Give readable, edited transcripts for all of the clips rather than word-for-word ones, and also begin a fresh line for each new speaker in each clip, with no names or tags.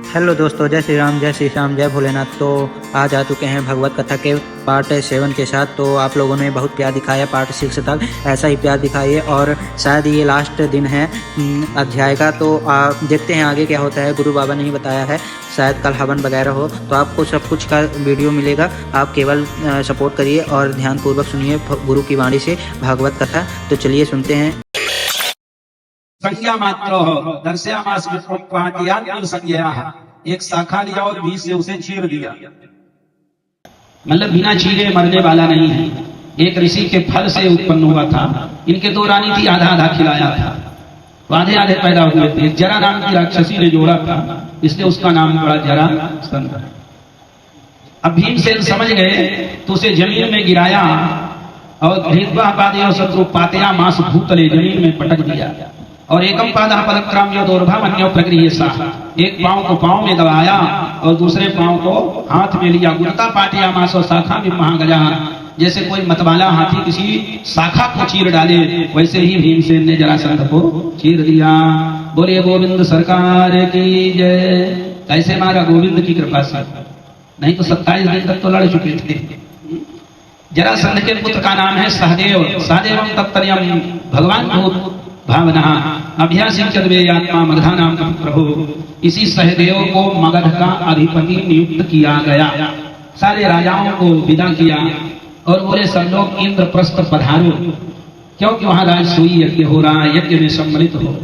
Hello दोस्तों, जय श्री राम, जय श्री श्याम, जय भोलेनाथ। तो आज आ चुके हैं भगवत कथा के पार्ट 7 के साथ। तो आप लोगों ने बहुत प्यार दिखाया पार्ट 6 तक, ऐसा ही प्यार दिखाइए। और शायद ये लास्ट दिन है अध्याय का, तो आप देखते हैं आगे क्या होता है। गुरु बाबा ने ही बताया है, शायद कल हवन वगैरह हो, तो आपको सब कुछ का वीडियो मिलेगा। आप केवल सपोर्ट करिए और ध्यानपूर्वक सुनिए गुरु की वाणी से भागवत कथा। तो चलिए सुनते हैं।
संज्ञा मात्र हो दर्शयामास विप्रोक्ताद्यात् संज्ञा, एक शाखा लिया और बीज से उसे चीर दिया। मतलब बिना चीरे मरने वाला नहीं है। एक ऋषि के फल से उत्पन्न हुआ था। इनके दो रानी थी, आधा आधा खिलाया था, तो आधे आधे पैदा हुए थे। जरा नाम की राक्षसी ने जोड़ा था, इसलिए उसका नाम पड़ा जरा संत। अब भीमसेन समझ गए तो उसे जमीन में गिराया और भेदभाव शत्रु पातया मास भूतले, जमीन में पटक दिया। और एकम पादा पराक्रम्य दौर्भावन्यो प्रगृह्य, एक पांव को पांव में दबाया और दूसरे पांव को हाथ में लिया। गुरुता पाटिया मासो शाखा में महागजा, जैसे कोई मतवाला हाथी किसी शाखा को चीर डाले, वैसे ही भीमसेन ने जरासंध को चीर दिया। बोलिए गोविंद सरकार की जय। कैसे मारा? गोविंद की कृपा से, नहीं तो 27 दिन तक तो लड़ चुके थे। जरासंध के पुत्र का नाम है सहदेव। सहदेवम तत्तर्यम भगवान भूत भावना अभ्यासी चलवे आत्मा मगधा नाम का प्रभु। इसी सहदेव को मगध का अधिपति नियुक्त किया गया। सारे राजाओं को विदा किया और बोले सब लोग इंद्रप्रस्थ पधारो, क्योंकि वहां राजसूय यज्ञ हो रहा है, यज्ञ में सम्मिलित हो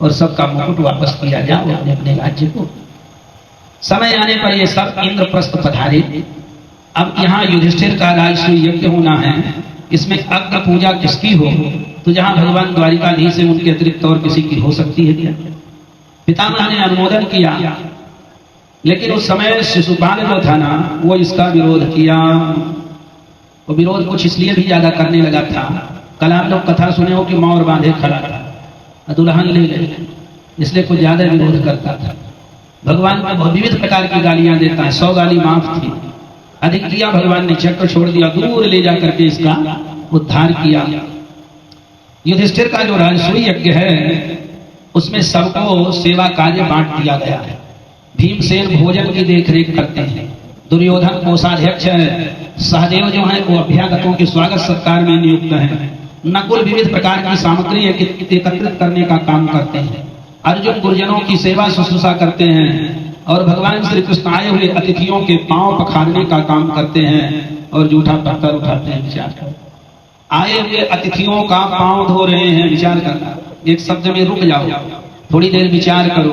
और सबका मुकुट वापस किया जाओ अपने अपने राज्य को। समय आने पर ये सब इंद्रप्रस्थ पधारे। अब यहाँ युधिष्ठिर का राजसूय यज्ञ होना है, इसमें अग्नि पूजा किसकी हो? तो जहां भगवान द्वारिकाधीश से उनके अतिरिक्त और किसी की हो सकती है क्या? पितामह ने अनुमोदन किया, लेकिन उस समय शिशुपाल जो था ना, वो इसका विरोध किया। वो विरोध कुछ इसलिए भी ज्यादा करने लगा था। कल आप लोग कथा सुने हो कि मोर बांधे खड़ा था, दुल्हन ले गए, इसलिए कुछ ज्यादा विरोध करता था। भगवान को विविध प्रकार की गालियां देता है। 100 गाली माफ थी, अधिक किया भगवान ने चक्र छोड़ दिया, दूर ले जाकर के इसका उद्धार किया। युधिष्ठिर का जो राजसूय यज्ञ है उसमें सबको सेवा कार्य बांट दिया गया है। भीमसेन भोजन की देखरेख करते हैं, दुर्योधन कोषाध्यक्ष है, सहदेव जो है वो अभ्यागतों के स्वागत सत्कार में नियुक्त है, नकुल विविध प्रकार की सामग्री एकत्रित करने का काम करते हैं, अर्जुन गुरुजनों की सेवा शुश्रूषा करते हैं, और भगवान श्री कृष्ण आए हुए अतिथियों के पांव पखारने का काम करते हैं और जूठा पत्थर उठाते हैं। विचार कर, आए हुए अतिथियों का पांव धो रहे हैं। विचार करना, एक शब्द में रुक जाओ, थोड़ी देर विचार करो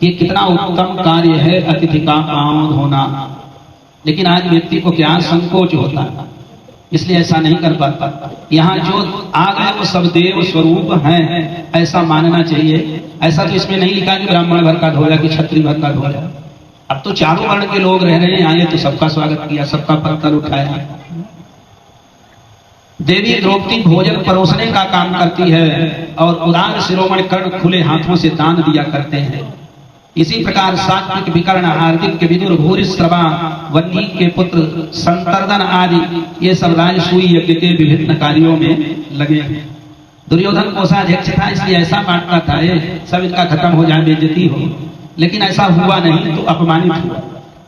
कि कितना उत्तम कार्य है अतिथि का पांव धोना। लेकिन आज व्यक्ति को क्या संकोच होता है, इसलिए ऐसा नहीं कर पाता। यहाँ जो आ गए वो सब देव स्वरूप हैं, ऐसा मानना चाहिए। ऐसा तो इसमें नहीं लिखा कि ब्राह्मण भर का धोया कि क्षत्रिय भर का धोया। अब तो चारों वर्ण के लोग रह रहे हैं, आए तो सबका स्वागत किया, सबका पत्थर उठाया। देवी द्रौपदी भोजन परोसने का काम करती है और उदार शिरोमणि कर्ण खुले हाथों से दान दिया करते हैं। इसी प्रकार सात्विक विकर्ण हार्दिक के विदुर भूरिश्रवा वन्नी के पुत्र संतर्दन आदि ये सब राजसूय यज्ञ के विभिन्न कार्यों में लगे हैं। दुर्योधन कोषाध्यक्ष था, इसलिए ऐसा बांटता था ये सब इनका खत्म हो जाए, बेइज्जती हो। लेकिन ऐसा हुआ नहीं तो अपमानित हुआ।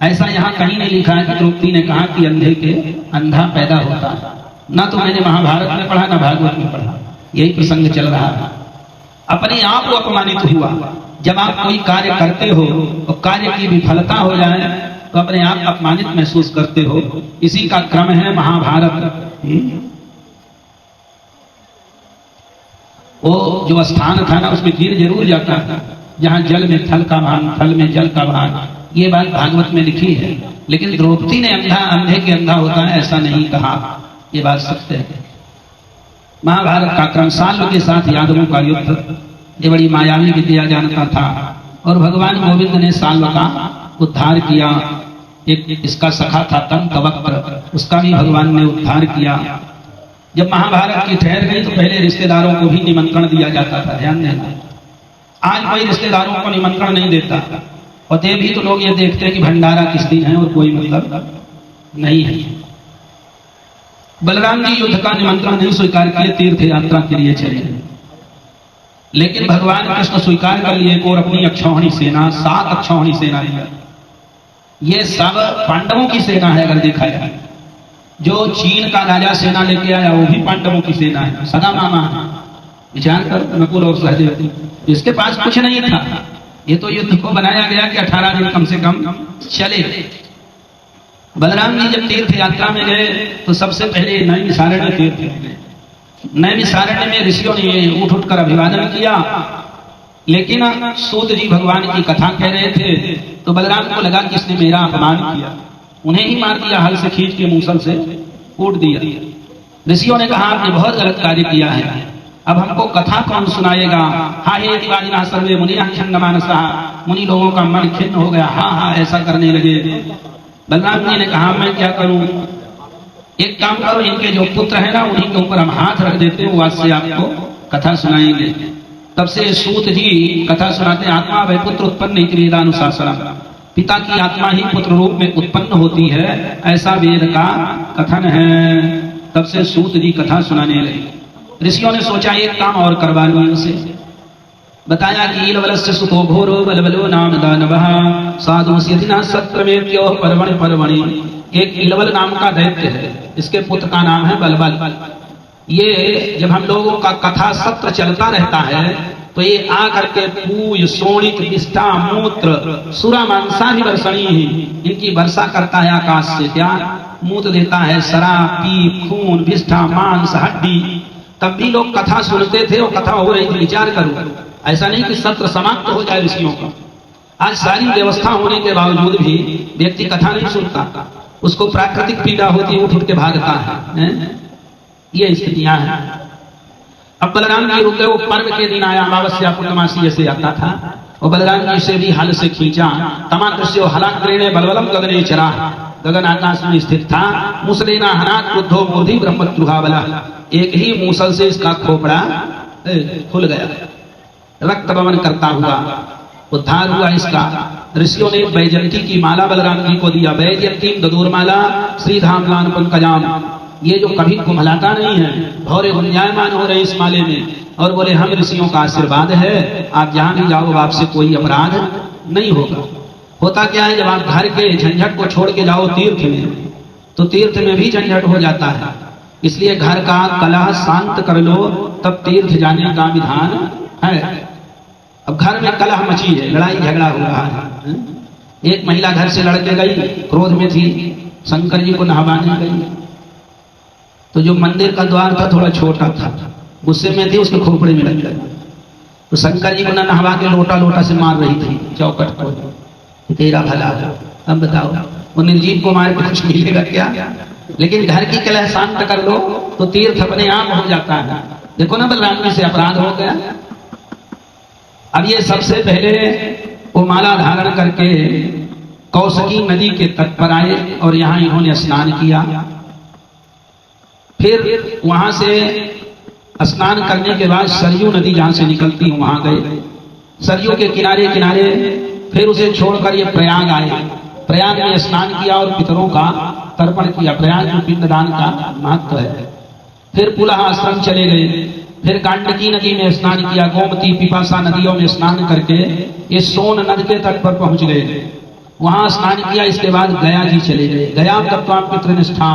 ऐसा यहाँ कहीं नहीं लिखा है कि द्रौपदी ने कहा कि अंधे के अंधा पैदा होता है। ना तो मैंने महाभारत में पढ़ा, ना भागवत में पढ़ा, यही प्रसंग चल रहा है। अपने आप वो अपमानित हुआ। जब आप कोई कार्य करते हो और कार्य की विफलता हो जाए तो अपने आप अपमानित महसूस करते हो। इसी का क्रम है महाभारत। वो जो स्थान था ना, उसमें गिर जरूर जाता था, जहां जल में थल का भान, थल में जल का भान। ये बात भागवत में लिखी है, लेकिन द्रौपदी ने अंधे के अंधा होता है ऐसा नहीं कहा। ये बात सत्य है। महाभारत का क्रम, साल्व के साथ यादवों का युद्ध, ये बड़ी मायावी विद्या जानता था और भगवान गोविंद ने साल्व का उद्धार किया। एक इसका सखा था तंतवक्र, उसका भी भगवान ने उद्धार किया। जब महाभारत की ठहर गई तो पहले रिश्तेदारों को भी निमंत्रण दिया जाता था, ध्यान देना। आज कोई रिश्तेदारों को निमंत्रण नहीं देता, और दे भी तो लोग ये देखते हैं कि भंडारा किस दिन है और कोई मतलब नहीं है। बलराम जी युद्ध का निमंत्रण नहीं स्वीकार किए, तीर्थ यात्रा के लिए चले, लेकिन भगवान कृष्ण स्वीकार कर लिए और अपनी अक्षौहिणी सेना 7 अक्षौहिणी सेना लिया। ये सब पांडवों की सेना है। अगर देखा जाए जो चीन का राजा सेना लेके आया वो भी पांडवों की सेना है, सदा मामा है। विचार कर, नकुल और सहदेव, इसके पास कुछ नहीं था। ये तो युद्ध को बनाया गया कि 18 दिन कम से कम चले। बलराम जी जब तीर्थ यात्रा में गए तो सबसे पहले नैमिषारण्य तीर्थ में गए। नैमिषारण्य में ऋषियों ने उठ उठकर अभिवादन किया, लेकिन सूत जी भगवान की कथा कह रहे थे तो बलराम को लगा कि इसने मेरा अपमान किया, उन्हें ही मार दिया, हल से खींच के मूसल से कूट दिया। ऋषियों ने कहा आपने बहुत गलत कार्य किया है, अब हमको कथा कौन सुनाएगा। हा हे दिवादिना सर्वे मुनिया छन्नमानसा, मुनि लोगों का मन खिन्न हो गया, हाँ हाँ ऐसा करने लगे। बलराम जी ने कहा मैं क्या करूं, एक काम करो, इनके जो पुत्र है ना उन्हीं के ऊपर हम हाथ रख देते हैं, वो आज से आपको कथा सुनाएंगे। तब से सूत जी कथा सुनाते हैं, आत्मा वह पुत्र उत्पन्न इति वेदानुशासनम, पिता की आत्मा ही पुत्र रूप में उत्पन्न होती है, ऐसा वेद का कथन है। तब से सूत जी कथा सुनाने लगे। ऋषियों ने सोचा एक काम और करवा लो इनसे। बताया कि ईलवलस्य सुतो घोरो बलबलो नाम दानवः साधु सिद्धिना सत्र में क्यों पर्वणि पर्वणि। एक इलवल नाम का दैत्य है, इसके पुत्र का नाम है बलबल। ये जब हम लोगों का कथा सत्र चलता रहता है तो ये आकर के पूज सोणित निष्ठा मूत्र सुरा मांसाभि वर्षणी ही, इनकी वर्षा करता है आकाश से। क्या मूत्र देता है, शराब पीप खून विष्ठा मांस हड्डी। तब भी लोग कथा सुनते थे और कथा हो रही थी। विचार करो, ऐसा नहीं कि सत्र समाप्त हो जाए ऋषियों का। आज सारी व्यवस्था होने के बावजूद भी व्यक्ति कथा नहीं सुनता, उसको प्राकृतिक पीड़ा होती, उठ उठ के भागता है। ये स्थितियां हैं। अब बलराम जी रुक गए, वो पर्व के दिन आया, अमावस्या पूर्णमासी ऐसे आता था, और बलराम जी से भी हल से खींचा। तमादृश्यो हलाग्रेणे बलबलम गगने चरा, गगन आकाश में स्थित था। मुसलेना हनात क्रुद्धो मूर्धि ब्रह्मद्रुहा बला, एक ही मूसल से इसका खोपड़ा खुल गया, रक्त बमन करता हुआ उद्धार हुआ इसका। ऋषियों ने वैजयंती की माला बलराम जी को दिया, वैजयंती ददूरमाला श्रीधामलान पंकजाम। ये जो कभी कुम्हलाता नहीं है, भौरे गुंजायमान हो रहे इस माले में, और बोले हम ऋषियों का आशीर्वाद है, आप जहां भी जाओ आपसे कोई अपराध नहीं होगा। होता क्या है, जब आप घर के झंझट को छोड़ के जाओ तीर्थ में, तो तीर्थ में भी झंझट हो जाता है। इसलिए घर का कलह शांत कर लो, तब तीर्थ जाने का विधान है। अब घर में कलह मची है, लड़ाई झगड़ा हो रहा है। एक महिला घर से लड़के गई, क्रोध में थी, शंकर जी को नहवाने गई, तो जो मंदिर का द्वार था थोड़ा छोटा था, गुस्से में थी, उसके खोपड़े में लग गई। तो शंकर जी को न नहवा के लोटा लोटा से मार रही थी चौकट को, तेरा भला हो। अब बताओ वो निर्जीव को मार के कुछ मिलेगा क्या? लेकिन घर की कलह शांत कर लो तो तीर्थ अपने आप हो जाता है। देखो ना बलराम जी से अपराध हो गया। अब ये सबसे पहले वो माला धारण करके कौशिकी नदी के तट पर आए और यहाँ इन्होंने स्नान किया। फिर वहां से स्नान करने के बाद सरयू नदी जहां से निकलती वहां गए। सरयू के किनारे किनारे फिर उसे छोड़कर ये प्रयाग आए। प्रयाग में स्नान किया और पितरों का तर्पण किया। प्रयाग में पिंडदान का महत्व है। फिर पुनः आश्रम चले गए। फिर गांडकी नदी में स्नान किया। गोमती पिपासा नदियों में स्नान करके ये सोन नद के तट पर पहुंच गए, वहां स्नान किया। इसके बाद गया जी चले गए। गया तत्वा पितृनिष्ठा,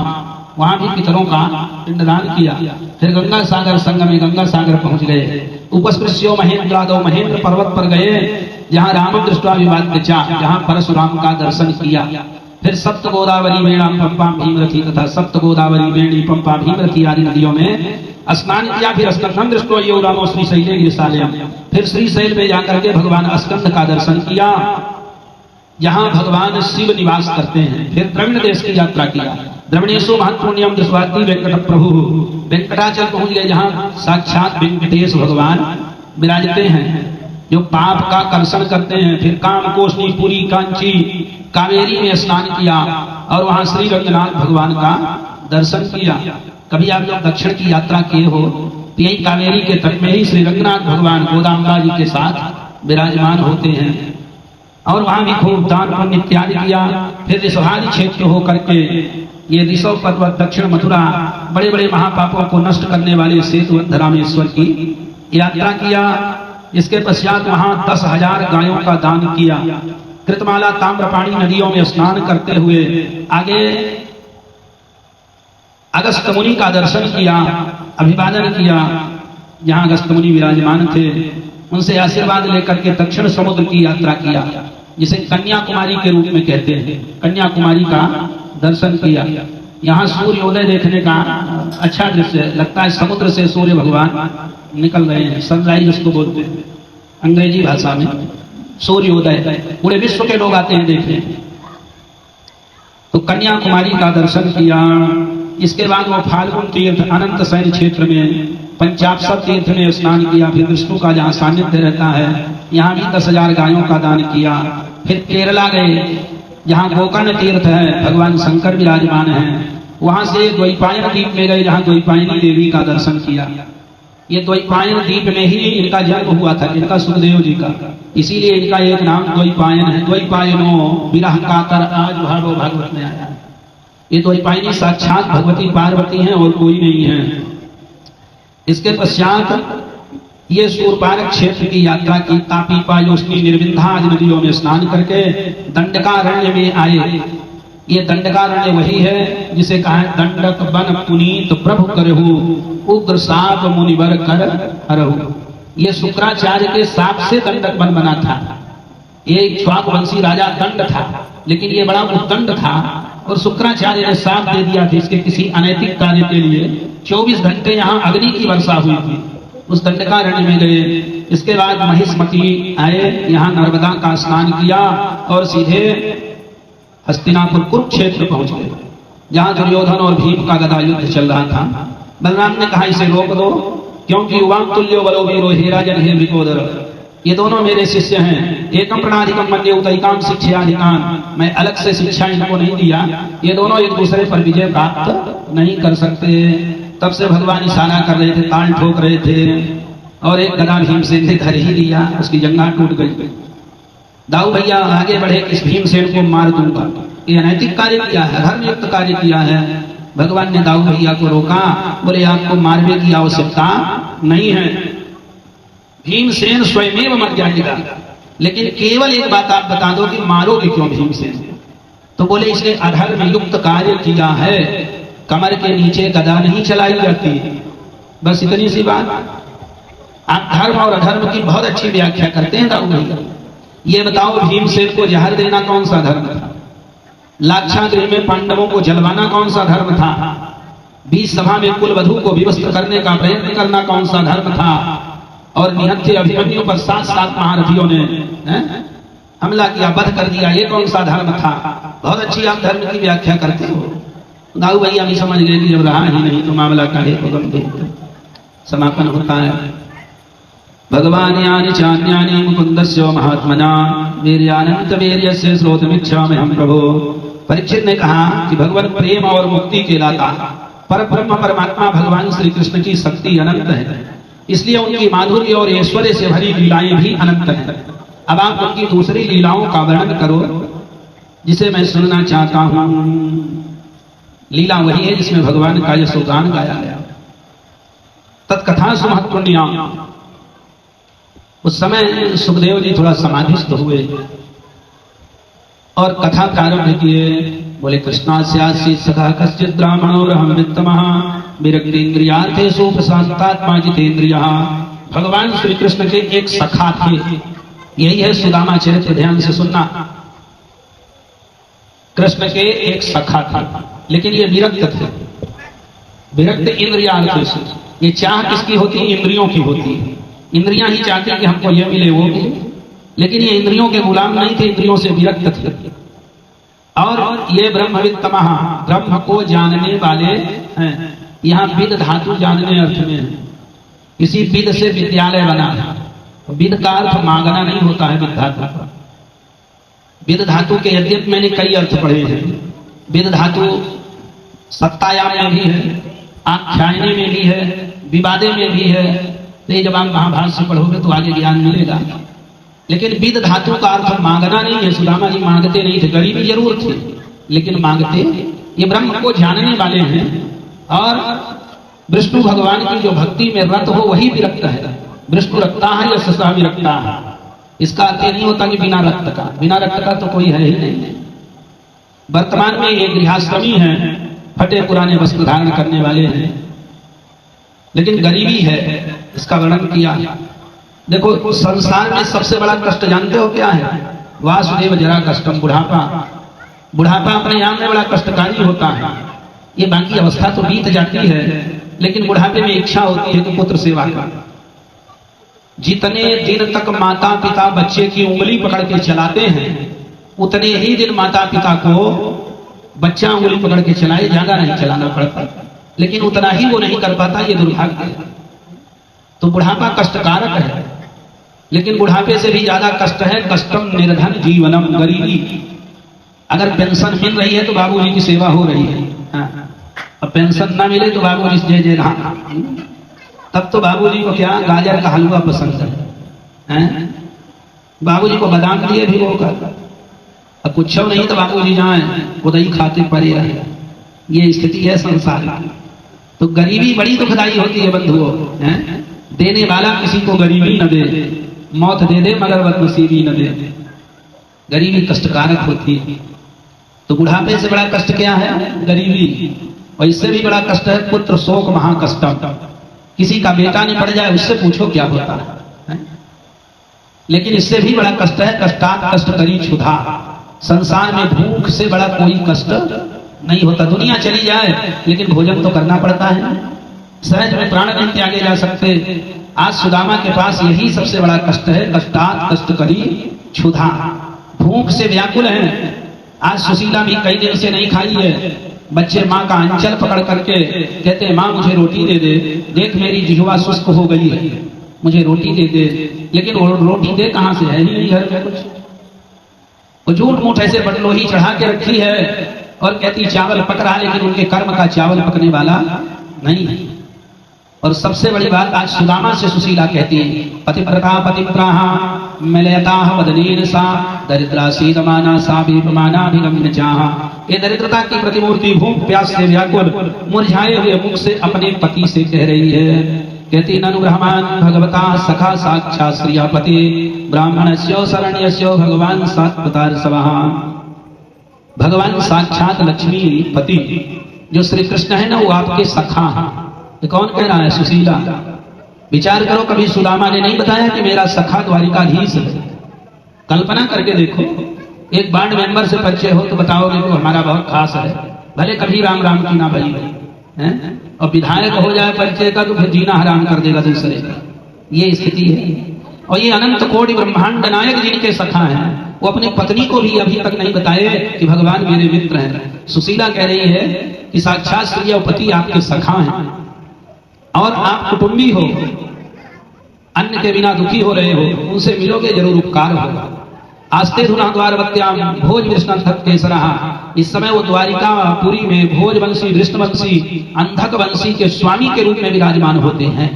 वहां भी पितरों का पिंडदान किया। फिर गंगा सागर संगम में गंगा सागर पहुंच गए। उपस्पृश्यो महेंद्रादो, महेंद्र पर्वत पर गए जहां राम दृष्टवा विवाद, जहां परशुराम का दर्शन किया। फिर सप्त गोदावरी वेणा पंपा भीमरथी तथा सप्त गोदावरी वेणी पंपा भीमरथी आदि नदियों में स्नान किया। फिर स्कंदम दृष्टो यो रामो श्री शैले गिरिशालयम, फिर श्री शैल में जाकर के भगवान स्कंद का दर्शन किया जहां भगवान शिव निवास करते हैं। फिर द्रविड़ देश की यात्रा किया। द्रविणेशु महत्पुण्यम दस्वाति वेंकट प्रभु, वेंकटाचल पहुंच गए जहां साक्षात वेंकटेश भगवान विराजते हैं जो पाप का कर्षण करते हैं। फिर कामकोष्णी पुरी कांची कावेरी में स्नान किया और वहां श्री रंगनाथ भगवान का दर्शन किया। कभी आप लोग दक्षिण की यात्रा किए हो तो यही कावेरी के तट में ही श्री रंगनाथ भगवान गोदाम्बा जी के साथ विराजमान होते हैं और वहां भी खूब दान पुण्य इत्यादि किया। फिर ऋषभादि क्षेत्र होकर के ये ऋषभ पर्वत दक्षिण मथुरा बड़े बड़े महापापों को नष्ट करने वाले सेतु रामेश्वर की यात्रा किया। इसके पश्चात वहां 10,000 गायों का दान किया। कृतमाला ताम्रपाणी नदियों में स्नान करते हुए आगे अगस्त मुनि का दर्शन किया, अभिवादन किया। जहां अगस्त मुनि विराजमान थे उनसे आशीर्वाद लेकर के दक्षिण समुद्र की यात्रा किया, जिसे कन्याकुमारी के रूप में कहते हैं। कन्याकुमारी का दर्शन किया। यहाँ सूर्योदय देखने का अच्छा दृश्य लगता है। समुद्र से सूर्य भगवान निकल रहे हैं, सनराइज उसको बोलते हैं अंग्रेजी भाषा में, सूर्योदय। पूरे विश्व के लोग आते हैं देखने। तो कन्याकुमारी का दर्शन किया। इसके बाद वो फाल्गुन तीर्थ अनंत शयन क्षेत्र में पंचाक्षर तीर्थ में स्नान किया। फिर विष्णु का जहाँ सानिध्य रहता है यहाँ भी 10,000 गायों का दान किया। फिर केरला गए जहाँ गोकर्ण तीर्थ है, भगवान शंकर विराजमान है। वहां से द्वैपायन द्वीप में गए जहाँ द्वैपायनी देवी का दर्शन किया। ये द्वैपायन द्वीप में ही इनका जन्म हुआ था, इनका सुखदेव जी का, इसीलिए इनका एक नाम द्वैपायन है। द्वैपायनो विरह कातर आज भागो भागवत में आया। ये द्वैपायनी साक्षात भगवती पार्वती हैं और कोई नहीं है। इसके पश्चात ये सूरपारक क्षेत्र की यात्रा की। तापी पायोष्णी निर्विंधा आदि नदियों में स्नान करके दंडकारण्य में आए। ये दंडकारण्य वही है जिसे कहा है दंडक बन पुनीत प्रभु करहु उग्र साप मुनिवर कर हरहु। ये शुक्राचार्य के साप से दंडक बन बना था। ये इक्ष्वाकुवंशी राजा दंड था, लेकिन ये बड़ा उद्दंड था और शुक्राचार्य ने साप दे दिया था इसके किसी अनैतिक कार्य के लिए। 24 घंटे यहाँ अग्नि की वर्षा हुई थी। उस दंडकारण्य में गए। इसके बाद महिष्मती आए, यहाँ नर्मदा का स्नान किया और सीधे हस्तिनापुर कुरुक्षेत्र पहुंच गए, जहां दुर्योधन और भीम का गदा युद्ध चल रहा था। बलराम ने कहा इसे रोक दो, क्योंकि युवाम तुल्यो बलो वीरो हेरा जन हे विकोदर। ये दोनों मेरे शिष्य हैं। एकम प्रणाधिकम मन्ये उतैकाम शिक्षाधिकान। मैं अलग से शिक्षा इनको नहीं दिया। ये दोनों एक दूसरे पर विजय प्राप्त नहीं कर सकते। तब से भगवान इशारा कर रहे थे, ताल ठोक रहे थे और एक गदा भीमसेन ने धर ही लिया, उसकी जंघा टूट गई। दाऊ भैया आगे बढ़े, इस भीमसेन को मार दूंगा, ये अनैतिक कार्य किया है, धर्मयुक्त कार्य किया है। भगवान ने दाऊ भैया को रोका, बोले आपको मारने की आवश्यकता नहीं है, भीमसेन स्वयं मर जाएगा, लेकिन केवल एक बात आप बता दो कि मारोगे क्यों भीमसेन। तो बोले इसने अधर्म युक्त कार्य किया है, कमर के नीचे गदा नहीं चलाई जाती। बस इतनी सी बात। आप धर्म और अधर्म की बहुत अच्छी व्याख्या करते हैं दाऊ भैया। ये बताओ भीमसेन को जहर देना कौन सा धर्म था? लाक्षागृह में पांडवों को जलवाना कौन सा धर्म था? 20 सभा में कुलवधू को विवस्त करने का प्रयत्न करना कौन सा धर्म था? और निहत्थे अभिमन्यु पर 7 महारथियों ने हमला किया, वध कर दिया, ये कौन सा धर्म था? बहुत अच्छी आप धर्म की व्याख्या करते हो। दाऊ भैया भी समझ गए कि जब रहा ही नहीं तो मामला काहे को गंभीर समापन होता है। भगवान यानि चान्यानि मुकुंदस्य महात्मना वीर्यानंत वीर्यस्य श्रोतमिच्छामि हम प्रभो। परीक्षित ने कहा कि भगवान प्रेम और मुक्ति के लाता पर ब्रह्म परमात्मा भगवान श्री कृष्ण की शक्ति अनंत है, इसलिए उनकी माधुर्य और ऐश्वर्य से भरी लीलाएं भी अनंत हैं। अब आप उनकी दूसरी लीलाओं का वर्णन करो जिसे मैं सुनना चाहता हूं। लीला वही है जिसमें भगवान का यशोगान गाया गया। तत्कथा सुमहत्पुण्या। उस समय सुखदेव जी थोड़ा समाधिस्थ हुए और कथा प्रारंभ किए। बोले कृष्णास्यासि सखा कश्चित् ब्राह्मणो रहम वित्तमः विरक्तेन्द्रियार्थेषु प्रशान्तात्मा जितेन्द्रियः। भगवान श्री कृष्ण के एक सखा थे। यही है सुदामा चरित्र, ध्यान से सुनना। कृष्ण के एक सखा था, लेकिन ये विरक्त थे। विरक्त इंद्रियार्थेषु। ये चाह किसकी होती है? इंद्रियों की होती है। इंद्रियां ही चाहती कि हमको ये मिले वो मिले, लेकिन ये इंद्रियों के गुलाम नहीं थे, इंद्रियों से विरक्त थे। और ये ब्रह्मवित्तमः, ब्रह्म को जानने वाले हैं। यहाँ विद धातु जानने अर्थ में है। इसी विद से विद्यालय बना है। विद का अर्थ मांगना नहीं होता है। विद धातु का, विद धातु के यद्यपि मैंने कई अर्थ पढ़े हैं। विद धातु सत्तायाम में भी है, आख्यायने में भी है, विवादे में भी है। तो जब आप महाभारत से पढ़ोगे तो आगे ज्ञान मिलेगा। लेकिन विद धातु का अर्थ मांगना नहीं है। सुदामा जी मांगते नहीं थे, गरीबी जरूर थी लेकिन मांगते। ये ब्रह्म को जानने वाले हैं और विष्णु भगवान की जो भक्ति में रत हो वही विरक्त है। वृष्टु रक्ता है या ससा भी रखता है, इसका अर्थ ये नहीं होता कि बिना रक्त का तो कोई है ही नहीं। वर्तमान में ये गृहस्थी है, फटे पुराने वस्त्र धारण करने वाले हैं, लेकिन गरीबी है, इसका वर्णन किया। देखो संसार में सबसे बड़ा कष्ट जानते हो क्या है? वासुदेव जरा कष्टम, बुढ़ापा अपने आप में बड़ा कष्टकारी होता है। ये बाकी अवस्था तो बीत जाती है, लेकिन बुढ़ापे में इच्छा होती है कि पुत्र सेवा का। जितने दिन तक माता पिता बच्चे की उंगली पकड़ के चलाते हैं, उतने ही दिन माता पिता को बच्चा उंगली पकड़ के चलाए, ज्यादा नहीं चलाना पड़ता, लेकिन उतना ही वो नहीं कर पाता, ये दुर्भाग्य है। तो बुढ़ापा कष्टकारक है, लेकिन बुढ़ापे से भी ज्यादा कष्ट है कष्टम निर्धन जीवनम, गरीबी। अगर पेंशन मिल रही है तो बाबूजी की सेवा हो रही है, और पेंशन ना मिले तो बाबूजी जय जय राम, तब तो बाबूजी को क्या गाजर का हलवा पसंद है? बाबूजी को बादाम दिए भिगोकर, अब कुछ नहीं तो बाबूजी जाए उदई खाते पड़े रहे। ये स्थिति है संसार की। तो गरीबी बड़ी दुखदाई होती है बंधुओं, देने वाला किसी को गरीबी न दे, मौत दे दे मगर बदनसीबी न दे। गरीबी कष्टकारक होती है। तो बुढ़ापे से बड़ा कष्ट क्या है? गरीबी। और इससे भी बड़ा कष्ट है पुत्र शोक महाकष्टम। किसी का बेटा नहीं पड़ जाए, उससे पूछो क्या होता है? लेकिन इससे भी बड़ा कष्ट है कष्टात कष्ट करी क्षुधा। संसार में भूख से बड़ा कोई कष्ट नहीं होता। दुनिया चली जाए लेकिन भोजन तो करना पड़ता है। सहज में प्राण नहीं त्यागे जा सकते। आज सुदामा के पास यही सबसे बड़ा कष्ट है, कष्टात कष्ट करी क्षुधा। भूख से व्याकुल है। आज सुशीला भी कई दिन से नहीं खाई है। बच्चे माँ का अंचल पकड़ करके कहते हैं माँ मुझे रोटी दे दे, देख मेरी जिह्वा शुष्क हो गई है, मुझे रोटी दे दे। लेकिन वो रोटी दे कहाँ से? है ही नहीं घर में कुछ। वो झूठ मूठ ऐसे बटलोही चढ़ा के रखी है और कहती चावल पक रहा, लेकिन उनके कर्म का चावल पकने वाला नहीं है। और सबसे बड़ी बात आज सुदामा से सुशीला कहती है पतिव्रता पतिव्राहा मिलयता वदनेन सा दरिद्रा सीदमाना सा विपमानाभिगम्य चाहा। ये दरिद्रता की प्रतिमूर्ति भूख प्यास से व्याकुल मुरझाए हुए मुख से अपने पति से कह रही है, कहती ननु ब्रह्मान भगवता सखा साक्षात् श्रियापति ब्राह्मणस्यो शरण्यस्यो भगवान सात्वतार्सवः। भगवान साक्षात लक्ष्मी पति जो श्री कृष्ण है ना, वो आपके सखा है। ये कौन कह रहा है? सुशीला। विचार करो, कभी सुदामा ने नहीं बताया कि मेरा सखा द्वारिकाधीश है। कल्पना करके देखो, एक वार्ड मेंबर से परिचय हो तो बताओगे तो हमारा बहुत खास है, भले कभी राम राम की ना भई है। और विधायक हो जाए परिचय का तो फिर जीना हराम कर देगा दूसरे का। ये स्थिति है। और ये अनंत कोटि ब्रह्मांड नायक जिनके सखा हैं, वो अपनी पत्नी को भी अभी तक नहीं बताए कि भगवान मेरे मित्र हैं। सुशीला कह रही है कि साक्षात श्रीपति आपके सखा हैं और आप कुटुंबी हो, अन्न के बिना दुखी हो रहे हो, उनसे मिलोगे जरूर उपकार होगा। आस्ते धुना द्वारवत्याम भोज विष्णुधक केसरहा। इस समय वो द्वारिका पुरी में भोजवंशी विष्णुवंशी अंधक वंशी के स्वामी के रूप में विराजमान होते हैं।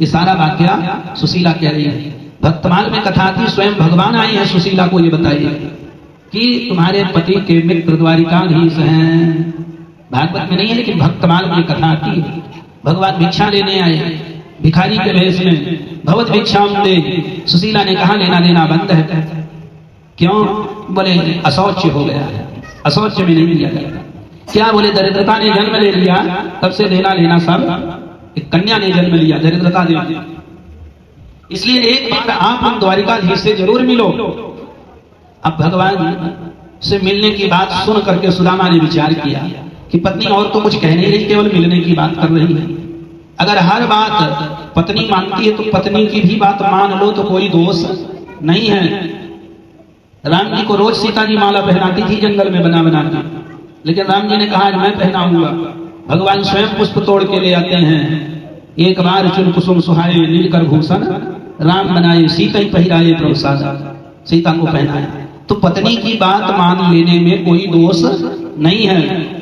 ये सारा वाक्य सुशीला कह रही है। भक्तमाल में कथा थी, स्वयं भगवान आए हैं सुशीला को ये बताइए कि तुम्हारे पति के मित्र द्वारिकाधीश हैं। भागवत में नहीं है लेकिन भक्तमाल में कथा आती है। भगवान भिक्षा लेने आए भिखारी के भेष में, भगवत भिक्षाम दे। सुशीला ने कहा लेना देना बंद है। क्यों? बोले अशौच हो गया है, अशौच में नहीं लिया जाता। क्या? बोले दरिद्रता ने जन्म ले लिया, तब से देना लेना सब। एक कन्या ने जन्म लिया, दरिद्रता दे दिया। इसलिए एक बार आप हम द्वारिकाधीश से जरूर मिलो। अब भगवान से मिलने की बात सुन करके सुदामा ने विचार किया कि पत्नी और तो कुछ कह नहीं रही, केवल मिलने की बात कर रही है। अगर हर बात पत्नी मानती है तो पत्नी की भी बात मान लो तो कोई दोष नहीं है। राम जी को रोज सीता जी माला पहनाती थी जंगल में बना बना के, लेकिन राम जी ने कहा मैं पहनाऊंगा। भगवान स्वयं पुष्प तोड़ के ले आते हैं। एक बार चुन कुसुम सुहाए नीलकर भूषण राम बनाए, सीता ही पहिराए प्रसादा। सीता को पहनाया। तो पत्नी की बात मान लेने में कोई दोष नहीं है।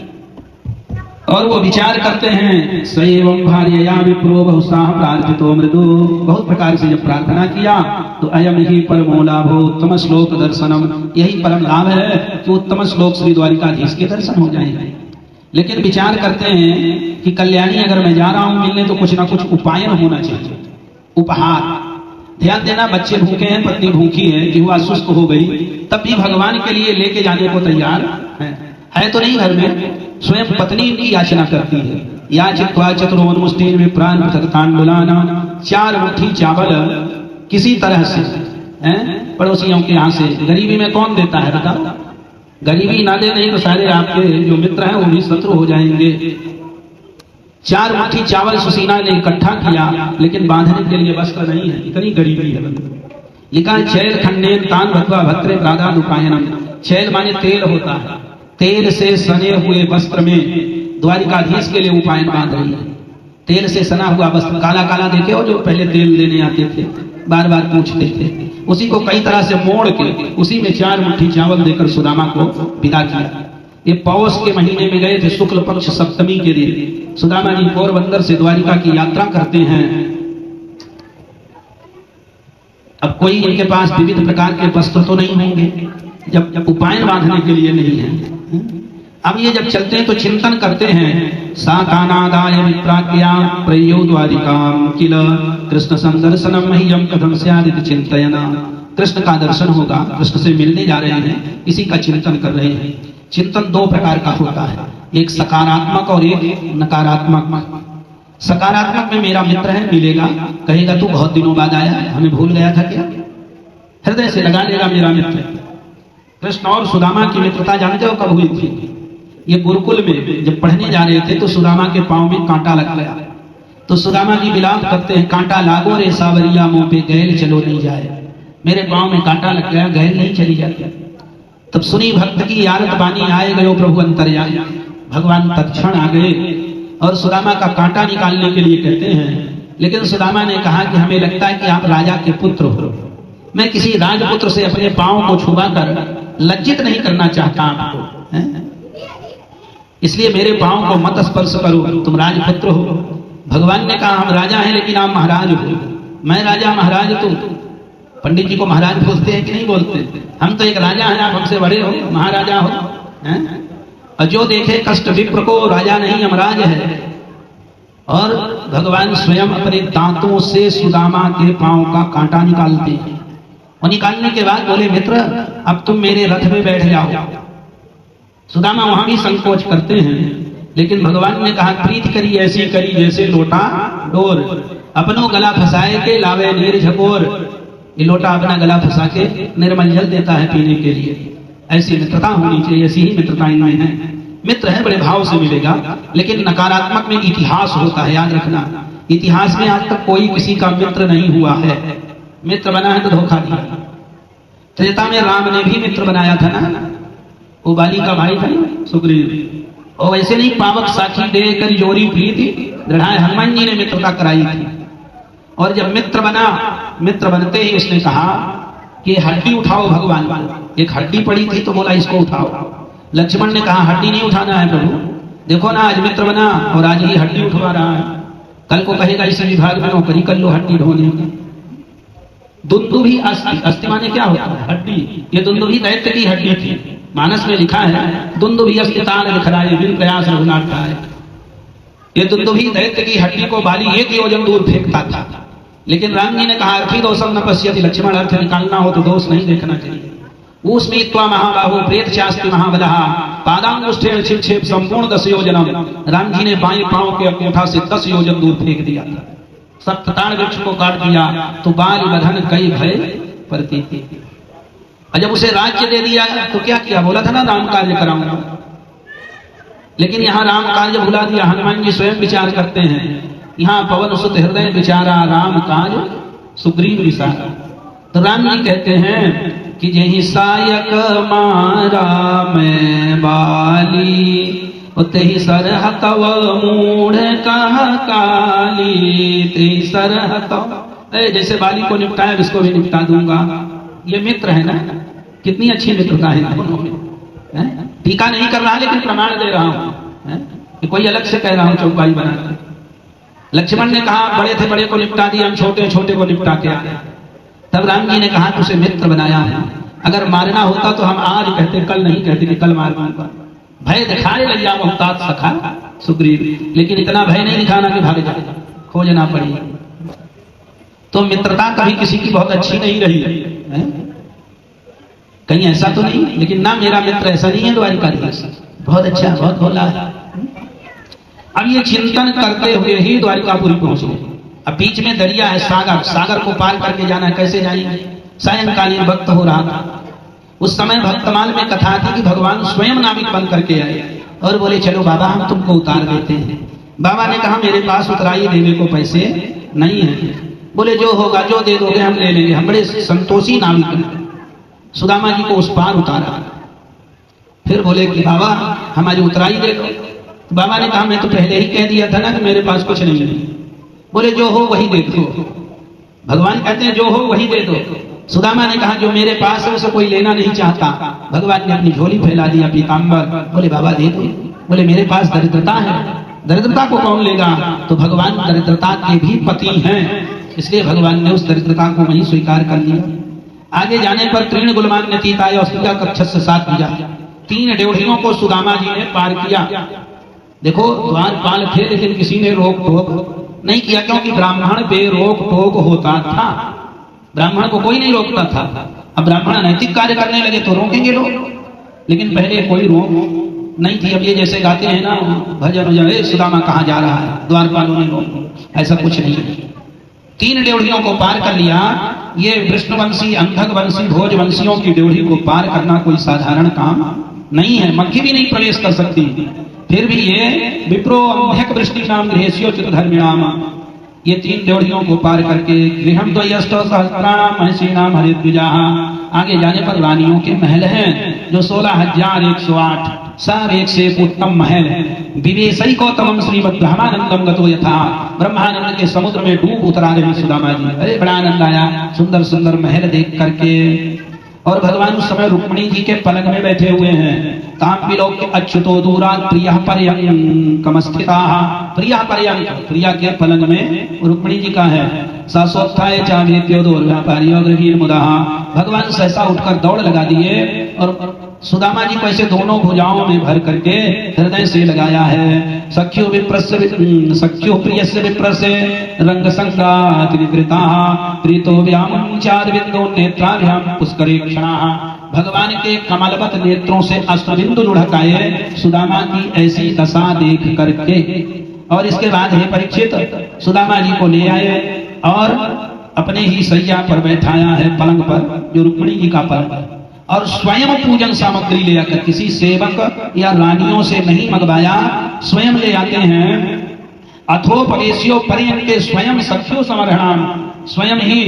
और वो विचार करते हैं सएवं भार्यया विप्रो बहुसाह प्रार्थितो मृदु। बहुत प्रकार से जब प्रार्थना किया तो अयम ही परमो लाभो उत्तम श्लोक दर्शनम। यही परम लाभ है कि उत्तम श्लोक श्री द्वारिकाधीश के दर्शन हो जाएंगे। लेकिन विचार करते हैं कि कल्याणी अगर मैं जा रहा हूं मिलने तो कुछ ना कुछ उपायन होना चाहिए, उपहार। ध्यान देना, बच्चे भूखे हैं, पत्नी भूखी है, जिह्वा शुष्क हो गई, तब भी भगवान के लिए लेके जाने को तैयार है तो नहीं। घर में स्वयं पत्नी की याचना करती है, याचित्वा चतुर्वन मुष्टिन विप्रान पृथक्तांडुलाना, 4 मुट्ठी चावल किसी तरह से पड़ोसियों के यहाँ से। गरीबी में कौन देता है बताओ? गरीबी ना दे, नहीं तो सारे आपके जो मित्र हैं वो भी शत्रु हो जाएंगे। 4 मुट्ठी चावल सुसीना ने इकट्ठा किया, लेकिन बांधने के लिए वस्त्र नहीं है, इतनी गरीबी है। लिखा चैल खंडेन तान भत्वा भत्रे प्रादान उपायनम। चैल माने तेल होता है, तेल से सने हुए वस्त्र में द्वारिकाधीश के लिए उपायन बांध रही है। तेल से सना हुआ वस्त्र, काला काला देखे हो जो पहले तेल लेने आते थे, बार बार पूछते थे, उसी को कई तरह से मोड़ के उसी में 4 मुट्ठी चावल देकर सुदामा को विदा किया। ये पौष के महीने में गए थे, शुक्ल पक्ष सप्तमी के दिन। सुदामा जी पोरबंदर से द्वारिका की यात्रा करते हैं। अब कोई इनके पास विविध प्रकार के वस्त्र तो नहीं होंगे, जब उपायन बांधने के लिए नहीं है। अब ये जब चलते हैं तो चिंतन करते हैं, सा कानादाय विप्राज्ञा प्रयो द्वारिकाम किल कृष्ण संदर्शनम मह्यम कथम स्यादिति चिंतयना। कृष्ण का दर्शन होगा, कृष्ण से मिलने जा रहे हैं, इसी का चिंतन कर रहे हैं। चिंतन 2 प्रकार का होता है, एक सकारात्मक और एक नकारात्मक। सकारात्मक में मेरा मित्र है, मिलेगा, कहेगा तू बहुत दिनों बाद आया, हमें भूल गया था क्या? हृदय से लगा लेगा मेरा मित्र। कृष्ण और सुदामा की मित्रता जानते हो कब हुई थी? ये गुरुकुल में जब पढ़ने जा रहे थे तो सुदामा के पांव में कांटा लग गया। तो सुदामा जी विलाप करते हैं, कांटा लागो रे सावरिया मुंह पे गैल चलो नहीं जाए। मेरे पांव में कांटा लग गया, गैल नहीं चली जाती। तब सुनी भक्त की यारत बानी, आए गयो प्रभु अंतर्यामी। भगवान तत्क्षण आ गए और सुदामा का कांटा निकालने के लिए कहते हैं। लेकिन सुदामा ने कहा कि हमें लगता है कि आप राजा के पुत्र हो, मैं किसी राजपुत्र से अपने पांव को छुआ कर लज्जित नहीं करना चाहता आपको, इसलिए मेरे पांव को मत स्पर्श करो, तुम राजपुत्र हो। भगवान ने कहा हम राजा हैं लेकिन आप महाराज हो। मैं राजा महाराज तो पंडित जी को महाराज बोलते हैं कि नहीं बोलते? हम तो एक राजा हैं, आप हमसे बड़े हो, महाराजा हो। और जो देखे कष्ट विप्र को, राजा नहीं यमराज है। और भगवान स्वयं अपने दांतों से सुदामा के पांव का कांटा निकालते हैं और निकालने के बाद बोले मित्र अब तुम मेरे रथ में बैठ जाओ। सुदामा वहां भी संकोच करते हैं, लेकिन भगवान ने कहा प्रीत करी ऐसी करी जैसे लोटा डोर, अपनो गला फंसाए के लावे नीर झकोर। ये लोटा अपना गला फंसा के निर्मल जल देता है पीने के लिए। ऐसी मित्रता होनी चाहिए, ऐसी ही मित्रता इनमें है। मित्र है बड़े भाव से मिलेगा, लेकिन नकारात्मक में इतिहास होता है, याद रखना। इतिहास में आज तक कोई किसी का मित्र नहीं हुआ है। मित्र बना है तो धोखा दिया। त्रेता में राम ने भी मित्र बनाया था ना, वो बाली का भाई था सुग्रीव। और वैसे नहीं, पावक साखी देकर जोरी प्रीति दृढ़ाए, हनुमान जी ने मित्रता कराई थी। और जब मित्र बना, मित्र बनते ही उसने कहा कि हड्डी उठाओ भगवान को। एक हड्डी पड़ी थी तो बोला इसको उठाओ। लक्ष्मण ने कहा हड्डी नहीं उठाना है प्रभु, देखो ना आज मित्र बना और आज ही हड्डी उठवा रहा है, कल को कहेगा इस विभाग में नौकरी कर लो हड्डी ढोने की। दुंदुभी अस्थि, अस्थि माने क्या होता है? हड्डी। ये दुंदुभी दैत्य की हड्डी थी। मानस में लिखा है दुंदुभी अस्थितान लिखराए बिन प्रयास रघुनाथ खाए। ये दुंदुभी दैत्य की हड्डी को बाली 1 योजन दूर फेंकता था। लेकिन राम जी ने कहा अर्थी दोषम न पश्यति, लक्ष्मण अर्थ निकालना हो तो दोष नहीं देखना चाहिए। ऊष्मीत्वा महाबाहु प्रेत चास्ति महाबलहा पादांगुष्ठेन छिपछेप संपूर्ण 10 योजनम। राम जी ने बाएं पांव के अंगूठा से 10 योजन दूर फेंक दिया था। सप्तताड़ वृक्ष को काट दिया तो बाल बधन कई भय प्रतीति। और जब उसे राज्य दे दिया तो क्या किया? बोला था ना राम कार्य कराऊंगा, लेकिन यहाँ राम कार्य भुला दिया। हनुमान जी स्वयं विचार करते हैं, यहाँ पवन सुत हृदय विचारा राम काज सुग्रीव विसारा। तो राम जी कहते हैं कि जही सायक मारा मैं बाली, तेहि सरहतव मूढ़ कह काली, तेहि सरहतव। जैसे बाली को निपटाया इसको भी निपटा दूंगा। ये मित्र है ना, कितनी अच्छी मित्रता है दोनों में। टीका नहीं कर रहा लेकिन प्रमाण दे रहा हूं, कोई अलग से कह रहा हूं चौपाई बनाकर। लक्ष्मण ने कहा बड़े थे बड़े को निपटा दिया, हम छोटे छोटे को निपटा के आए। तब राम जी ने कहा तुझे मित्र बनाया है, अगर मारना होता तो हम आज कहते, कल नहीं कहते कि कल मार दूंगा। भय दिखाए लैया बहुतात सखा सुग्रीव, लेकिन इतना भय नहीं दिखाना कि भाग जाए, खोजना पड़ेगा। तो मित्रता कभी किसी की बहुत अच्छी नहीं रही है? कहीं ऐसा तो नहीं? लेकिन ना, मेरा मित्र ऐसा नहीं है द्वारिकाधीश, बहुत अच्छा, बहुत भोला है। अब ये चिंतन करते हुए ही द्वारिकापुरी पहुंचे। अब बीच में दरिया है, सागर, सागर को पार करके जाना है, कैसे जाएंगे? सायंकालीन वक्त हो रहा था। उस समय भक्तमाल में कथा थी कि भगवान स्वयं नाविक बन करके आए और बोले चलो बाबा हम तुमको उतार देते हैं। बाबा ने कहा मेरे पास उतराई देने को पैसे नहीं है। बोले जो होगा, जो दे दोगे हम ले लेंगे। हम बड़े संतोषी नाविक हैं। सुदामा जी को उस पार उतारा। फिर बोले कि बाबा हमारी उतराई दे दो। बाबा ने कहा मैं तो पहले ही कह दिया था ना कि मेरे पास कुछ नहीं है। बोले जो हो वही दे दो। भगवान कहते हैं जो हो वही दे दो। सुदामा ने कहा जो मेरे पास है उसे कोई लेना नहीं चाहता। भगवान ने अपनी झोली फैला दिया, पीताम्बर। बोले बाबा दे दो। बोले मेरे पास दरिद्रता है, दरिद्रता को कौन लेगा? तो भगवान दरिद्रता के भी पति हैं, इसलिए भगवान ने उस दरिद्रता को वहीं स्वीकार कर लिया। आगे जाने पर तीर्ण गुलमान ने तीताय और सीता कक्षस से साथ दिया। 3 ड्योढ़ियों को सुदामा जी ने पार किया। देखो द्वारपाल थे लेकिन किसी ने रोक टोक नहीं किया, क्योंकि ब्राह्मण बेरोक टोक होता था। ब्राह्मण को कोई नहीं रोकता था। अब ब्राह्मण नैतिक कार्य करने लगे तो रोकेंगे लोग, लेकिन पहले कोई रोक नहीं थी। अब ये जैसे गाते हैं ना भजन, सुदामा कहाँ जा रहा है, द्वारपालों ने रोक, ऐसा कुछ नहीं है। 3 ड्योढ़ियों को पार कर लिया। ये विष्णुवंशी, अंधकवंशी, भोजवंशियों की ड्योढ़ी को पार करना कोई साधारण काम नहीं है, मक्खी भी नहीं प्रवेश कर सकती। फिर भी ये विप्रो अम्भ्यक वृष्टि नाम गृहेश्यो चित्रधर्मिणाम, ये 3 ड्योढ़ियों को पार करके गृहम तो यष्टो सहस्राणाम महर्षिणाम हरिद्विजाः, आगे जाने पर रानियों के महल हैं जो 16,108, सब एक से उत्तम महल है। विवेशैकोत्तमं श्रीमद् ब्रह्मानंदम गतो यथा, ब्रह्मानंद के समुद्र में डूब उतरा रहे सुदामा जी। अरे बड़ा आनंद आया सुंदर सुंदर महल देख करके। और भगवान उस समय रुक्मिणी जी के पलंग में बैठे हुए हैं। ताम विलोक्य अच्युतो दूरात् प्रियः पर्यङ्कमस्थिताः, प्रियः पर्यङ्क, प्रिया के पलंग में रुक्मिणी जी का है। सासोत्थाय चावेत्यो दुर्व्यापारियो गृहीण मुदाः, भगवान सहसा उठकर दौड़ लगा दिए और सुदामा जी को ऐसे दोनों भुजाओं में भर करके हृदय से लगाया है। सख्यो प्रियस्य विप्रस्य रंग संगाति विकृताः, प्रीतो व्यामुञ्चाद् नेत्राभ्यां पुष्करेक्षणाः, भगवान के कमलवत नेत्रों से अश्रुबिंदु लुढ़काए सुदामा की ऐसी दशा देख करके। और इसके बाद हे परीक्षित, सुदामा जी को ले आए और अपने ही सैया पर बैठाया है, पलंग पर, जो रुक्मिणी जी का पलंग है। और स्वयं पूजन सामग्री ले आकर, किसी सेवक या रानियों से नहीं मंगवाया, स्वयं ले आते हैं। अथोपवेश्यो पर्यन्ते स्वयं सख्यो समर्हणाम, स्वयं ही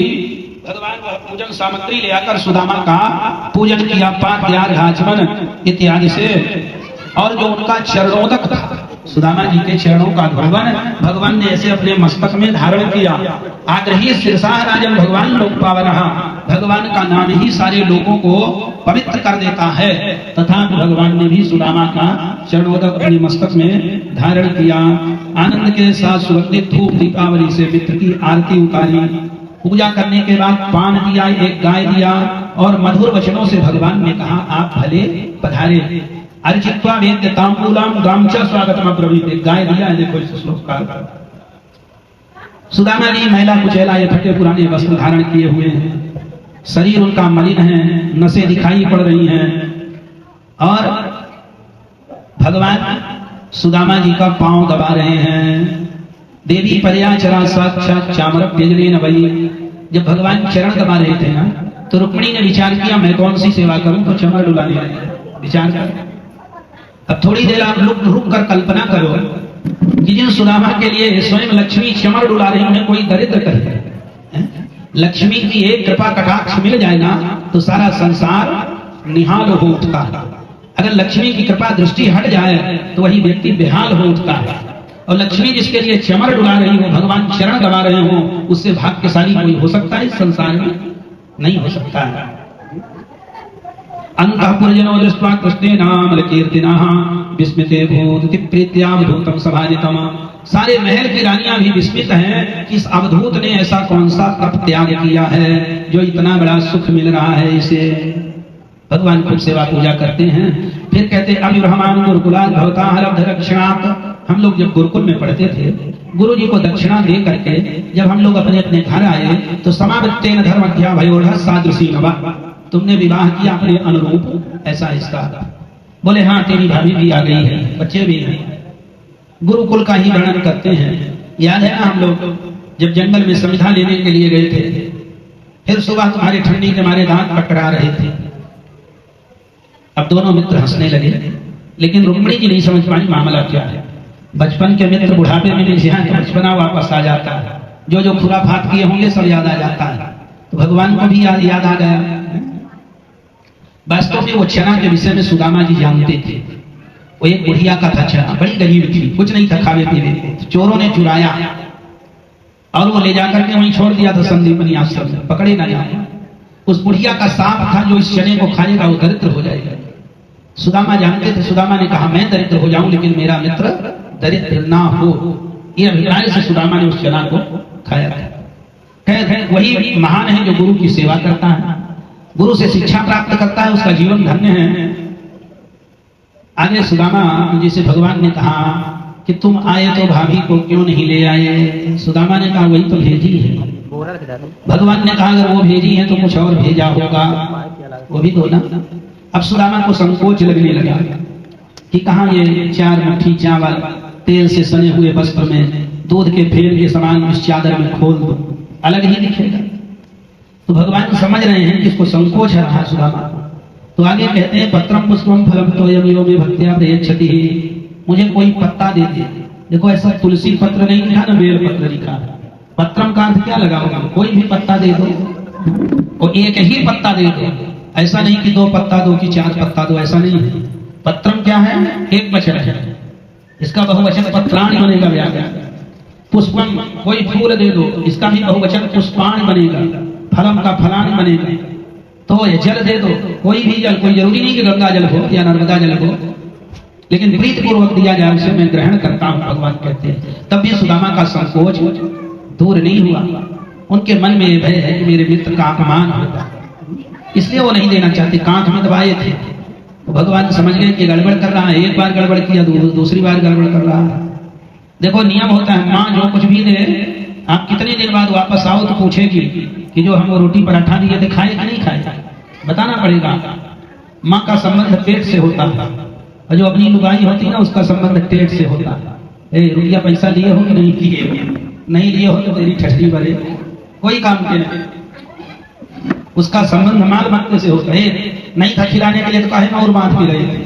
भगवान वह पूजन सामग्री ले आकर सुदामा का पूजन किया, पाद्यार्घ आचमन इत्यादि से। और जो उनका चरणोदक था, सुदामा जी के चरणों का धुवन भगवान ने ऐसे अपने मस्तक में धारण किया। आग्रही शिरसा राजन भगवान लोक पावनः, भगवान का नाम ही सारे लोगों को पवित्र कर देता है। तथा भगवान ने भी सुदामा का चरणोदक अपने मस्तक में धारण किया। आनंद के साथ सुगंधित धूप दीपावली से मित्र की आरती उतारी। पूजा करने के बाद पान दिया, एक गाय दिया और मधुर वचनों से भगवान ने कहा आप भले पधारे। अर्चित्वा वेद्य तांबूलाम गामच स्वागतम अब्रवीत, गाय दिया है। देखो इस श्लोक का सुदामा जी महिला कुचैला ये फटे पुराने वस्त्र धारण किए हुए हैं, शरीर उनका मलिन है, नसें दिखाई पड़ रही हैं। और भगवान सुदामा जी का पांव दबा रहे हैं। देवी पर्याचरा साक्षात चामर व्यजने न वही, जब भगवान चरण दबा रहे थे ना, तो रुक्मिणी ने विचार किया मैं कौन सी सेवा करूं, तो चमर डुलाने लगे। विचार कर, अब थोड़ी देर आप रुक कर कल्पना करो कि जिन सुदामा के लिए स्वयं लक्ष्मी चमर डुला रही उन्हें कोई दरिद्र करे। लक्ष्मी की एक कृपा कटाक्ष मिल जाए ना तो सारा संसार निहाल हो उठता है। अगर लक्ष्मी की कृपा दृष्टि हट जाए तो वही व्यक्ति बेहाल हो उठता है। और लक्ष्मी जिसके लिए चमर डुला रही हो, भगवान चरण दबा रहे हो, उससे भाग्यशाली कोई हो सकता है इस संसार में? नहीं हो सकता है। अंतःपुरजनो दृष्ट्वा कृष्णेनामलकीर्तिनः विस्मिते भूत प्रीत्यावधूतं सभाजितम्, सारे महल की रानियां भी विस्मित हैं कि इस अवधूत ने ऐसा कौन सा तप त्याग किया है जो इतना बड़ा सुख मिल रहा है इसे। भगवान खूब सेवा पूजा करते हैं। फिर कहते अभिब्रह्मान् गुरुकुलात् भवताः लब्ध रक्षणात्, हम लोग जब गुरुकुल में पढ़ते थे गुरु जी को दक्षिणा दे करके जब हम लोग अपने अपने घर आए तो समावृत्तेन धर्मज्ञा भयोढ़ सादृशी नवा, तुमने विवाह किया अपने अनुरूप, ऐसा इसका। बोले हाँ तेरी भाभी भी आ गई है, बच्चे भी हैं। गुरुकुल का ही वर्णन करते हैं। याद है ना हम लोग जब जंगल में संविधा लेने के लिए गए थे, फिर सुबह तुम्हारे ठंडी के मारे दांत कटरा रहे थे। अब दोनों मित्र हंसने लगे, लेकिन रुक्मिणी जी नहीं समझ पाई मामला क्या है। बचपन के मित्र बुढ़ापे में मिल जाए तो बचपना वापस आ जाता है, जो जो खुराफात किए होंगे सब याद आ जाता है। तो भगवान को भी याद आ गया। वास्तव में वो चना के विषय में सुदामा जी जानते थे। वो एक बुढ़िया का था चना, बड़ी गरीब थी, कुछ नहीं था खावे पीने को। चोरों ने चुराया और वो ले जाकर के वहीं छोड़ दिया था संदीपनी आश्रम में, पकड़े ना जाए। उस बुढ़िया का सांप था, जो इस चने को खाएगा वो दरिद्र हो जाएगा। सुदामा जानते थे। सुदामा ने कहा मैं दरिद्र हो जाऊं लेकिन मेरा मित्र दरिद्र ना हो। ये अभिप्राय से सुदामा ने उस चना को खाया था। कहे वही महान है जो गुरु की सेवा करता है, गुरु से शिक्षा प्राप्त करता है, उसका जीवन धन्य है। आगे सुदामा जी से भगवान ने कहा कि तुम आए तो भाभी को क्यों नहीं ले आए। सुदामा ने कहा वही तो भेजी है। भगवान ने कहा अगर वो भेजी है तो कुछ और भेजा होगा, वो भी दो ना। अब सुदामा को संकोच लगने लगा कि कहाँ ये 4 मुट्ठी चावल तेल से सने हुए वस्त्र में दूध के फेर के समान इस चादर में खोल दो, अलग ही दिखेगा। तो भगवान समझ रहे हैं कि इसको संकोच है रहा सुदामा को। तो आगे कहते हैं पत्रम पुष्पम फलम तोयमियो में भक्त्या प्रयच्छति, मुझे कोई पत्ता दे दे। देखो ऐसा तुलसी पत्र नहीं लिखा ना बेल पत्र लिखा है। पत्रम का अर्थ क्या लगाओगे, कोई भी पत्ता दे दो, और एक ही पत्ता दे दो। ऐसा नहीं कि 2 पत्ता दो कि 4 पत्ता दो, ऐसा नहीं है। पत्रम क्या है, एक वचन है, इसका बहुवचन पत्राणि बनेगा व्याकरण। पुष्पम कोई फूल दे दो, इसका भी बहुवचन पुष्पाणि बनेगा। फलम का फलाणि बनेगा। तो ये जल दे दो, कोई भी जल, कोई जरूरी नहीं कि गंगा जल हो या नर्मदा जल हो, लेकिन प्रीतिपूर्वक दिया जाए उसे मैं ग्रहण करता हूं, भगवान कहते हैं। तब भी सुदामा का संकोच दूर नहीं हुआ। उनके मन में भय है कि मेरे मित्र का अपमान होगा, इसलिए वो नहीं देना चाहते, कांख में दबाए थे। तो भगवान समझ गए कि गड़बड़ कर रहा है। एक बार गड़बड़ किया, दूसरी बार गड़बड़ कर रहा है। देखो नियम होता है, माँ जो कुछ भी दे, आप कितने दिन बाद वापस आओ तो पूछेगी कि जो हमको रोटी पराठा दिए थे खाए कि नहीं खाए, बताना पड़ेगा। माँ का संबंध पेट से होता है, और जो अपनी लुगाई होती है ना उसका संबंध पेट से होता है। रुपया पैसा लिए हो कि नहीं लिए, नहीं लिए हो तो तेरी ठठरी भरे, कोई काम के नहीं। उसका संबंध माल मत्ते से होता है। नहीं था खिलाने के लिए तो काहे और बांध के गए थे,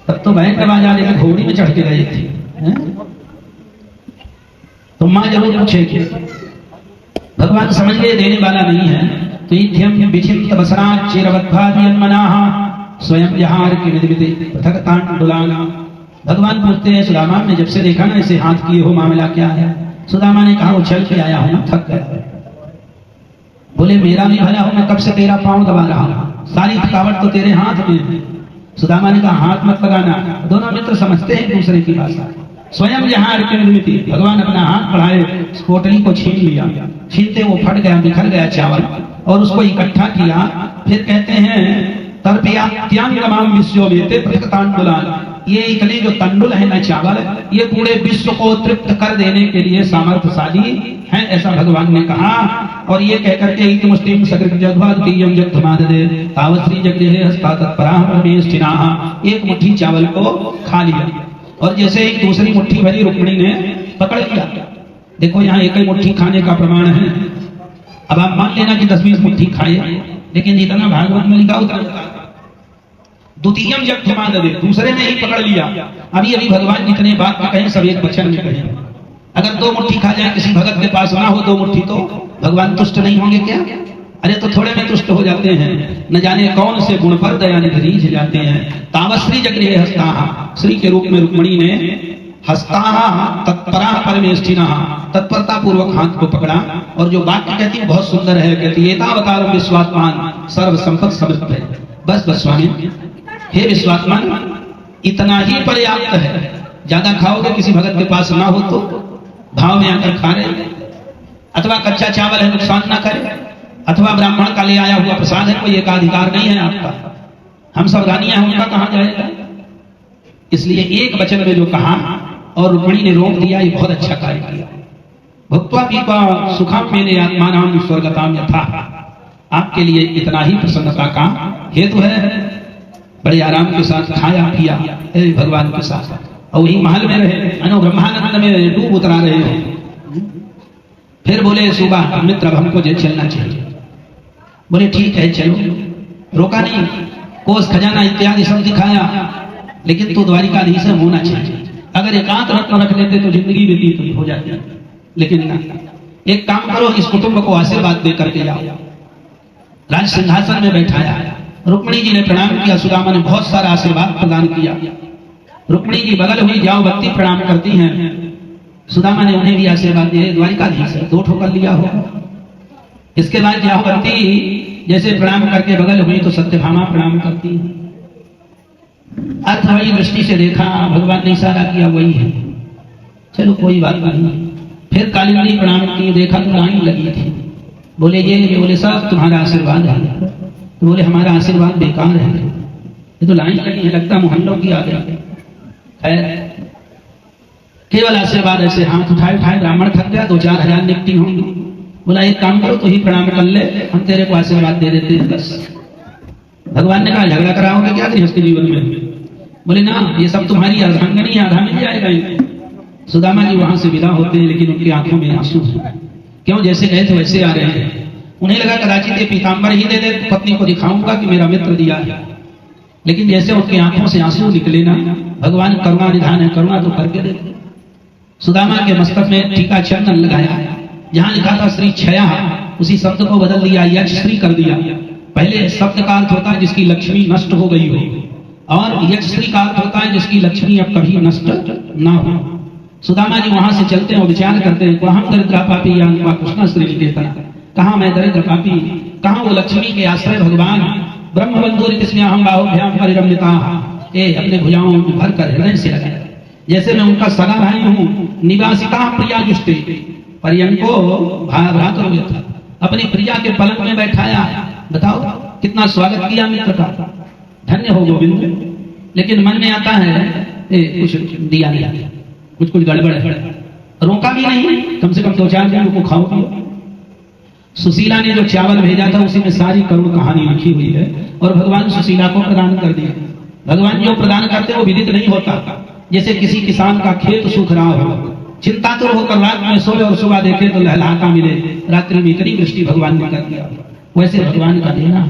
तब तो बैंक बाजार में घोड़ी में चढ़ के गए थे। तो माँ जरूर पूछेगी। भगवान समझ गए देने वाला नहीं है। तो इध्यम विचित्र बसरात चिरवद्भादियन्मनाः स्वयं विहार के विधि पृथक तांडुलाना। भगवान पूछते हैं सुदामा ने जब से देखा ना इसे हाथ किए हो, मामला क्या है। सुदामा ने कहा वो चल के आया हूं ना, थक गया। बोले मेरा भी भला हो, मैं कब से तेरा पांव दबा रहा हूं, सारी थकावट तो तेरे हाथ में है। सुदामा ने कहा हाथ मत लगाना। दोनों मित्र समझते हैं दूसरे की भाषा। स्वयं विहार के निमित्त भगवान अपना हाथ बढ़ाए, पोटली को छीन लिया। छीनते वो फट गया, बिखर गया चावल, और उसको इकट्ठा किया। फिर कहते हैं तर्पयात्याम विश्व वेते पृथक तांडुलान, ये इतने जो तंडुल है ना चावल, ये पूरे विश्व को तृप्त कर देने के लिए सामर्थ्यशाली है, ऐसा भगवान ने कहा। और ये कहकर के एक मुस्लिम सकृत जगवादीयम जगधमाददे तावश्री जगदेह हस्ता तत्पराः परमेष्ठिनाः, एक मुट्ठी चावल को खा लिया। और जैसे एक दूसरी मुट्ठी भरी रुक्मिणी ने पकड़ लिया। देखो यहाँ एक ही मुट्ठी खाने का प्रमाण है। अब आप मान लेना कि 10-20 मुट्ठी खाए, लेकिन जितना भागवत में लिखा उतना द्वितीयम जगधमाददे, दूसरे ने ही पकड़ लिया। अभी अभी भगवान जितने बात में कहें सब एक वचन में कहें। अगर 2 मुट्ठी खा जाए, किसी भगत के पास ना हो 2 मुट्ठी, तो भगवान तुष्ट नहीं होंगे क्या? अरे तो थोड़े में तुष्ट हो जाते हैं। न जाने कौन से गुण पर दयानिधि रीझ जाते हैं। तावश्री जगदेह हस्ताः, श्री के रूप में रुक्मिणी ने हस्ताः तत्पराः परमेष्ठिनाः, तत्परता पूर्वक हाथ को पकड़ा। और जो वाक्य कहती है बहुत सुंदर है, कहती है एतावतारो विश्वात्मान सर्व संपत् समृद्ध है। बस स्वामी, हे विश्वात्मान, इतना ही पर्याप्त है। ज्यादा खाओगे, किसी भगत के पास ना हो तो भाव में आकर खा रहे, अथवा कच्चा चावल है नुकसान ना करे, अथवा ब्राह्मण का ले आया हुआ प्रसाद है, कोई एकाधिकार नहीं है आपका। हम सब रानियां हैं, उनका कहां जाएगा। इसलिए एक वचन में जो कहा और रुक्मिणी ने रोक दिया, ये बहुत अच्छा कार्य किया। भुक्त्वा पीत्वा सुखम मेने आत्मानां स्वर्गताम यथा, आपके लिए इतना ही प्रसन्नता का हेतु है। बड़े आराम के साथ खाया पिया भगवान के साथ, और वही महल में रहे, अनु ब्रह्मानंद में डूब उतरा रहे हो। फिर बोले सुबह मित्र अब हमको जे चलना चाहिए। बोले ठीक है चलो, रोका नहीं, कोष खजाना इत्यादि सब दिखाया, लेकिन तू द्वारिकाधीश होना चाहिए। अगर एकांत रत्न रख लेते तो जिंदगी व्यतीत हो जाती, लेकिन ना, एक काम करो, इस कुटुंब को आशीर्वाद दे करके जाओ। राज सिंहासन में बैठाया, रुक्मिणी जी ने प्रणाम किया, सुदामा ने बहुत सारा आशीर्वाद प्रदान किया। रुक्मिणी जी बगल हुई, जाओवती प्रणाम करती हैं, सुदामा ने उन्हें भी आशीर्वाद दिए, द्वारिकाधीश है, 2 ठोकर लिया हो। इसके बाद जाओवती जैसे प्रणाम करके बगल हुई तो सत्यभामा प्रणाम करती है। अर्थ वही दृष्टि से देखा, भगवान ने इशारा किया वही है, चलो कोई बात नहीं। फिर कालिंदी प्रणाम की, देखा तो लाइन लगी थी। बोले ये बोले सब तुम्हारा आशीर्वाद है। तो बोले हमारा आशीर्वाद बेकार है, ये तो लाइन लगी है, लगता मोहल्लों की आ गई। खैर केवल आशीर्वाद ऐसे हाथ उठाए उठाए, ब्राह्मण थक गया, 2-4 हजार निकटी होंगी। बोला एक काम करो, तो ही प्रणाम कर ले, हम तेरे को आशीर्वाद दे देते हैं बस। भगवान ने कहा झगड़ा कराओगे क्या गृहस्थ जीवन में? बोले ना, ये सब तुम्हारी अर्धांगनी, आधा मिल जाएगा। सुदामा जी वहां से विदा होते हैं, लेकिन उनकी आंखों में आंसू, क्यों जैसे गए थे वैसे आ रहे हैं। उन्हें लगा कदाचित ये पीताम्बर ही दे दे, पत्नी को दिखाऊंगा कि मेरा मित्र दिया है। लेकिन जैसे उनकी आंखों से आंसू निकले ना, भगवान करुणा निधान है, करुणा तो करके दे। सुदामा के मस्तक में टीका चंदन लगाया, जहां लिखा था श्री क्षया, उसी शब्द को बदल दिया, यक्ष श्री कर दिया। पहले शब्द का अर्थ होता है जिसकी लक्ष्मी नष्ट हो गई हो, और यक्ष श्री का अर्थ होता है जिसकी लक्ष्मी अब कभी नष्ट ना हो। सुदामा जी वहां से चलते हैं और विचार करते हैं, कहाँ दरिद्र पापी या कृष्ण श्री देता, कहाँ मैं दरिद्र पापी, कहाँ वो लक्ष्मी के आश्रय भगवान। ब्रह्म बंधुर इसमें हम बाहुभ्याम परिरम्यता, अपने भुजाओं में भर कर हृदय से लगाया, जैसे मैं उनका सगा भाई हूँ। निवासिता प्रिया जुष्टे पर्यंको भ्रातृव्य था, अपनी प्रिया के पलंग में बैठाया। बताओ कितना स्वागत किया मित्र का, धन्य हो गोविंद। लेकिन मन में आता है कुछ दिया नहीं, कुछ गड़बड़ है, रोका भी नहीं, कम से कम 2-4 दिन को खाओ पियो। सुशीला ने जो चावल भेजा था उसी में सारी करुण कहानी लिखी हुई है, और भगवान सुशीला को प्रदान कर दिया। भगवान जो प्रदान करते वो विदित नहीं होता। जैसे किसी किसान का खेत सूख रहा हो, चिंतातुर होकर रात में सोए और सुबह देखे तो लहलहाता मिले, रात्रि में इतनी वृष्टि भगवान ने कर दिया। वैसे भगवान का देना